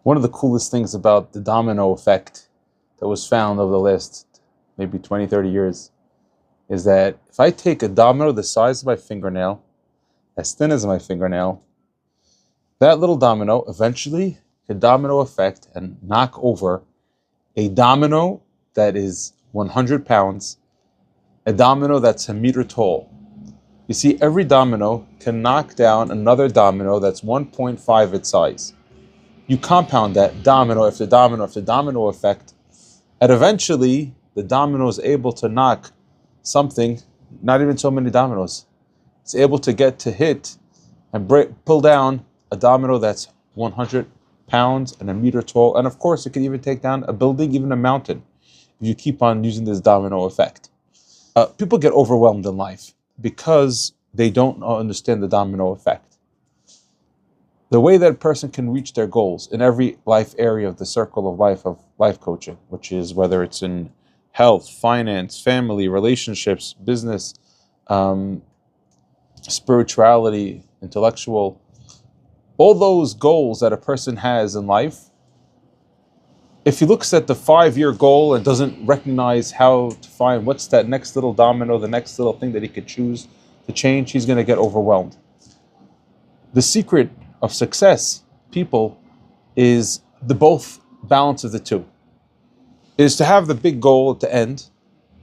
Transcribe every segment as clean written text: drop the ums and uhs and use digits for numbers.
One of the coolest things about the domino effect that was found over the last maybe 20, 30 years is that if I take a domino the size of my fingernail, as thin as my fingernail, that little domino eventually can domino effect and knock over a domino that is 100 pounds, a domino that's a meter tall. You see, every domino can knock down another domino that's 1.5 its size. You compound that domino after domino after domino effect, and eventually the domino is able to knock something, not even so many dominoes. It's able to get to hit and pull down a domino that's 100 pounds and a meter tall. And of course, it can even take down a building, even a mountain, if you keep on using this domino effect. People get overwhelmed in life because they don't understand the domino effect. The way that a person can reach their goals in every life area of the circle of life coaching, which is whether it's in health, finance, family, relationships, business, spirituality, intellectual, all those goals that a person has in life, if he looks at the 5-year goal and doesn't recognize how to find what's that next little domino, the next little thing that he could choose to change, he's going to get overwhelmed. The secret of success, people, is the both balance of the two. Is to have the big goal at the end,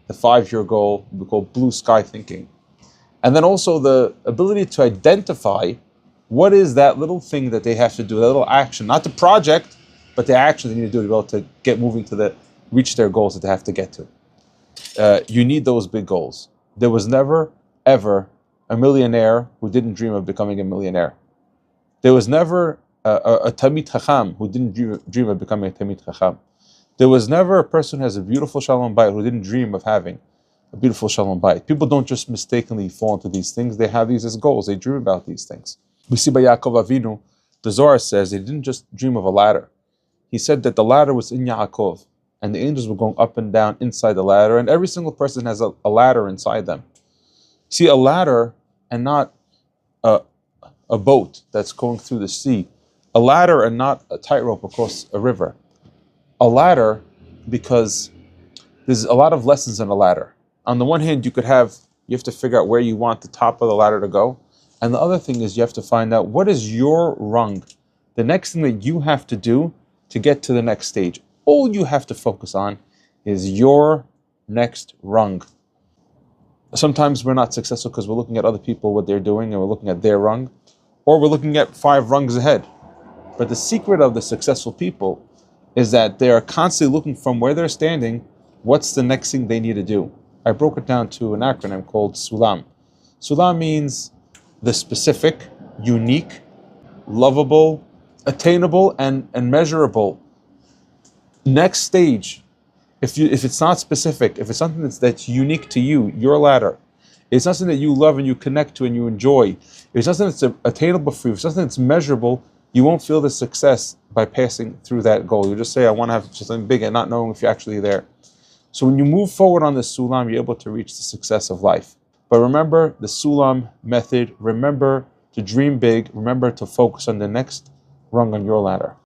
the 5-year goal, we call blue sky thinking. And then also the ability to identify what is that little thing that they have to do, that little action, not the project, but the action they need to do to be able to get moving to reach their goals that they have to get to. You need those big goals. There was never, ever a millionaire who didn't dream of becoming a millionaire. There was never a Talmid Chacham who didn't dream of becoming a Talmid Chacham. There was never a person who has a beautiful Shalom Bayit who didn't dream of having a beautiful Shalom Bayit. People don't just mistakenly fall into these things. They have these as goals. They dream about these things. We see by Yaakov Avinu, the Zohar says he didn't just dream of a ladder. He said that the ladder was in Yaakov, and the angels were going up and down inside the ladder, and every single person has a ladder inside them. See, a ladder and not a boat that's going through the sea. A ladder and not a tightrope across a river. A ladder, because there's a lot of lessons in a ladder. On the one hand, you have to figure out where you want the top of the ladder to go. And the other thing is you have to find out what is your rung, the next thing that you have to do to get to the next stage. All you have to focus on is your next rung. Sometimes we're not successful because we're looking at other people, what they're doing, and we're looking at their rung, or we're looking at 5 rungs ahead. But the secret of the successful people is that they are constantly looking from where they're standing, what's the next thing they need to do. I broke it down to an acronym called SULAM. SULAM means the specific, unique, lovable, attainable, and measurable next stage. If it's not specific, if it's something that's unique to you, your ladder, it's something that you love and you connect to and you enjoy, if it's something that's attainable for you, if it's something that's measurable, you won't feel the success by passing through that goal. You just say, I want to have something big, and not knowing if you're actually there. So when you move forward on the Sulam, you're able to reach the success of life. But remember the Sulam method. Remember to dream big. Remember to focus on the next rung on your ladder.